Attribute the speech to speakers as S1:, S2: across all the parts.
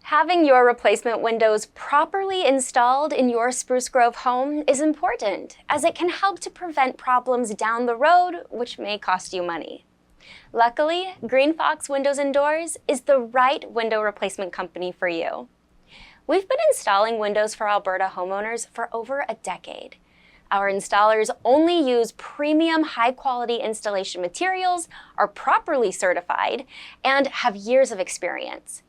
S1: Having your replacement windows properly installed in your Spruce Grove home is important, as it can help to prevent problems down the road, which may cost you money. Luckily, GreenFox Windows and Doors is the right window replacement company for you. We've been installing windows for Alberta homeowners for over a decade. Our installers only use premium high-quality installation materials, are properly certified, and have years of experience.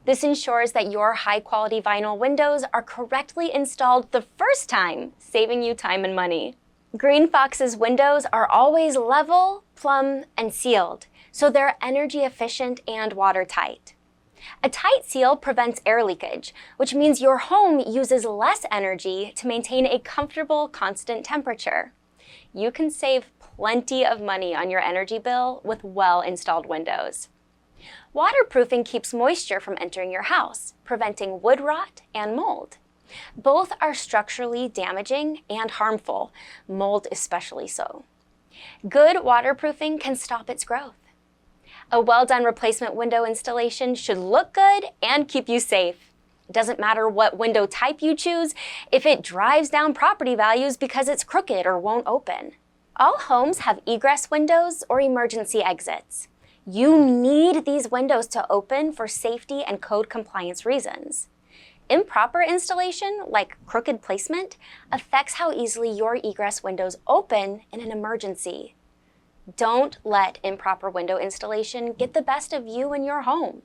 S1: This ensures that your high-quality vinyl windows are correctly installed the first time, saving you time and money. GreenFox's windows are always level, plumb, and sealed, so they're energy efficient and watertight. A tight seal prevents air leakage, which means your home uses less energy to maintain a comfortable, constant temperature. You can save plenty of money on your energy bill with well-installed windows. Waterproofing keeps moisture from entering your house, preventing wood rot and mold. Both are structurally damaging and harmful, mold especially so. Good waterproofing can stop its growth. A well-done replacement window installation should look good and keep you safe. It doesn't matter what window type you choose if it drives down property values because it's crooked or won't open. All homes have egress windows or emergency exits. You need these windows to open for safety and code compliance reasons. Improper installation, like crooked placement, affects how easily your egress windows open in an emergency. Don't let improper window installation get the best of you and your home.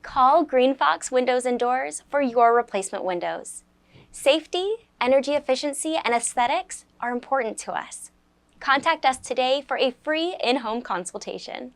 S1: Call GreenFox Windows and Doors for your replacement windows. Safety, energy efficiency, and aesthetics are important to us. Contact us today for a free in-home consultation.